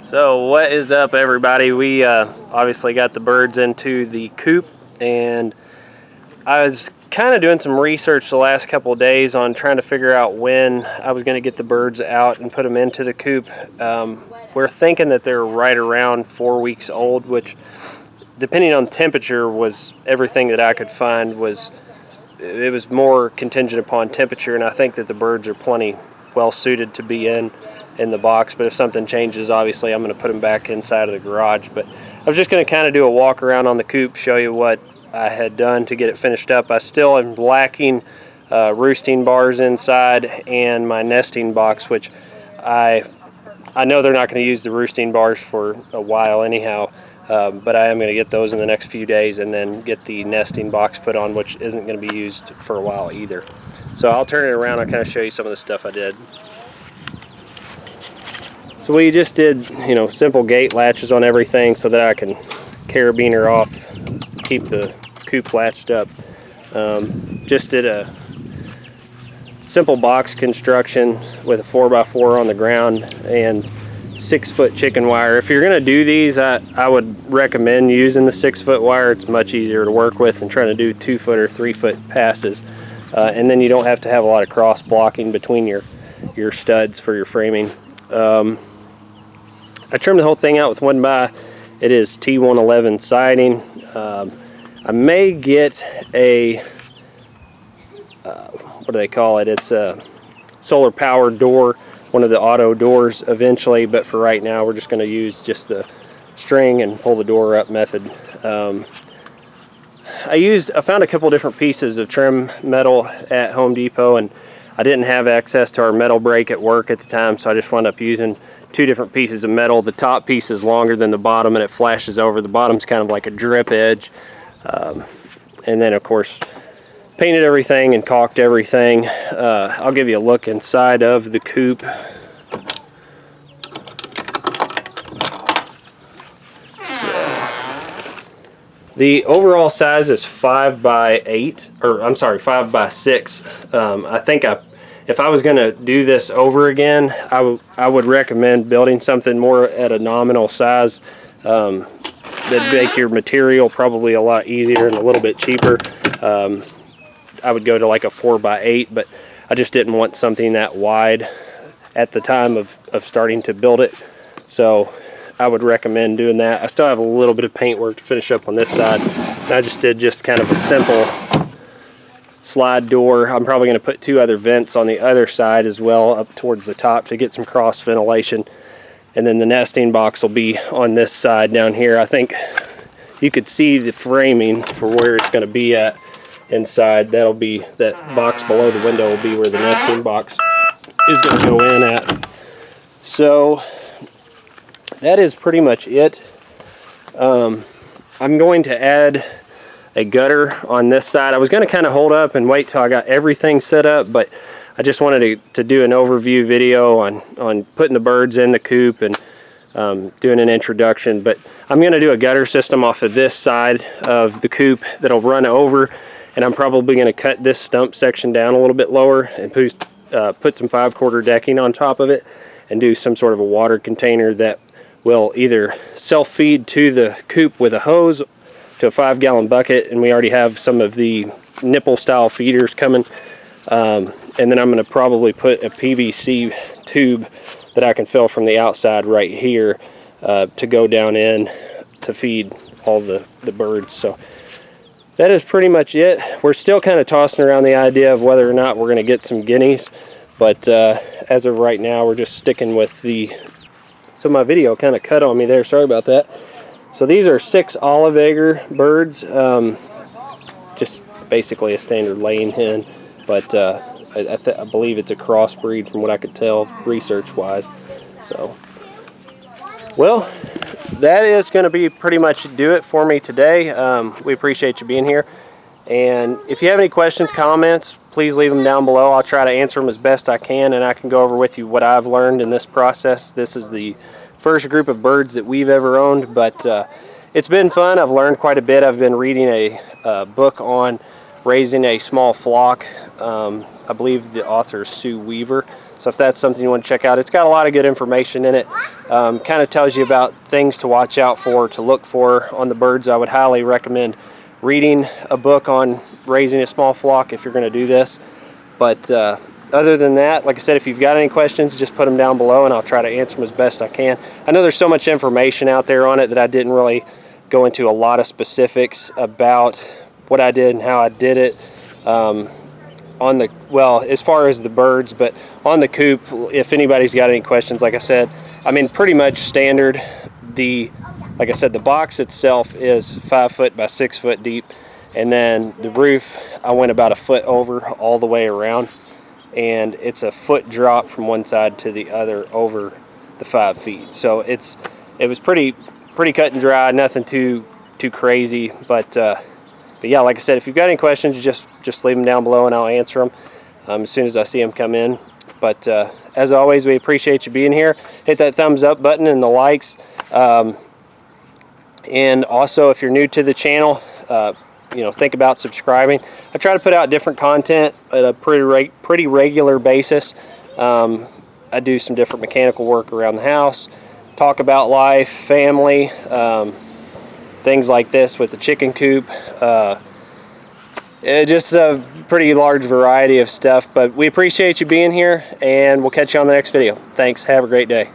So what is up, everybody? We obviously got the birds into the coop, and I was kind of doing some research the last couple of days on trying to figure out when I was going to get the birds out and put them into the coop. We're thinking that they're right around 4 weeks old, which, depending on temperature, was everything that I could find. It was more contingent upon temperature, and I think that the birds are plenty well suited to be in the box. But if something changes, obviously I'm going to put them back inside of the garage. But I was just going to kind of do a walk around on the coop, show you what I had done to get it finished up. I still am lacking roosting bars inside and my nesting box, which I know they're not going to use the roosting bars for a while anyhow, but I am going to get those in the next few days and then get the nesting box put on, which isn't going to be used for a while either. So I'll turn it around and kind of show you some of the stuff I did. So we just did, simple gate latches on everything so that I can carabiner off, keep the coop latched up. Just did a simple box construction with a 4x4 on the ground and 6-foot chicken wire. If you're going to do these, I would recommend using the 6-foot wire. It's much easier to work with than trying to do 2-foot or 3-foot passes. And then you don't have to have a lot of cross blocking between your studs for your framing. I trimmed the whole thing out with 1x. It is T111 siding. I may get a what do they call it? It's a solar powered door, one of the auto doors eventually, but for right now we're just going to use just the string and pull the door up method. I found a couple different pieces of trim metal at Home Depot, and I didn't have access to our metal brake at work at the time, so I just wound up using 2 different pieces of metal. The top piece is longer than the bottom and it flashes over. The bottom's kind of like a drip edge. And then of course painted everything and caulked everything. I'll give you a look inside of the coop. The overall size is 5x8, or I'm sorry, 5x6. I think if I was going to do this over again, I would recommend building something more at a nominal size. That'd make your material probably a lot easier and a little bit cheaper. I would go to like a 4x8, but I just didn't want something that wide at the time of starting to build it. So I would recommend doing that. I still have a little bit of paint work to finish up on this side. I just did kind of a simple slide door. I'm probably going to put 2 other vents on the other side as well, up towards the top, to get some cross ventilation. And then the nesting box will be on this side down here. I think you could see the framing for where it's going to be at inside. That box below the window will be where the nesting box is going to go in at. So that is pretty much it. I'm going to add a gutter on this side. I was going to kind of hold up and wait till I got everything set up, but I just wanted to do an overview video on putting the birds in the coop and doing an introduction. But I'm going to do a gutter system off of this side of the coop that'll run over, and I'm probably going to cut this stump section down a little bit lower and put some 5/4 decking on top of it and do some sort of a water container that we'll either self-feed to the coop with a hose to a 5-gallon bucket, and we already have some of the nipple style feeders coming. And then I'm going to probably put a PVC tube that I can fill from the outside right here to go down in to feed all the birds. So that is pretty much it. We're still kind of tossing around the idea of whether or not we're going to get some guineas, but as of right now, we're just sticking with the... So my video kind of cut on me there, sorry about that. So these are 6 olive egger birds, just basically a standard laying hen, but I believe it's a crossbreed from what I could tell research-wise. So, well, that is going to be pretty much do it for me today. We appreciate you being here, and if you have any questions, comments, please leave them down below. I'll try to answer them as best I can, and I can go over with you what I've learned in this process. This is the first group of birds that we've ever owned, but it's been fun. I've learned quite a bit. I've been reading a book on raising a small flock. I believe the author is Sue Weaver. So if that's something you want to check out, it's got a lot of good information in it. Kind of tells you about things to watch out for, to look for on the birds. I would highly recommend reading a book on raising a small flock if you're going to do this. But other than that, like I said, if you've got any questions, just put them down below and I'll try to answer them as best I can. I know there's so much information out there on it that I didn't really go into a lot of specifics about what I did and how I did it. On the, well, as far as the birds, but on the coop, if anybody's got any questions, like I said, I mean, pretty much standard. Like I said, the box itself is 5 foot by 6 foot deep, and then the roof, I went about a foot over all the way around, and it's a foot drop from one side to the other over the 5 feet. So it was pretty cut and dry, nothing too crazy, but yeah, like I said, if you've got any questions, just leave them down below and I'll answer them as soon as I see them come in. But as always, we appreciate you being here. Hit that thumbs up button and the likes. And also, if you're new to the channel, think about subscribing. I try to put out different content at a pretty regular basis. I do some different mechanical work around the house, talk about life, family, things like this with the chicken coop. Just a pretty large variety of stuff, but we appreciate you being here, and we'll catch you on the next video. Thanks. Have a great day.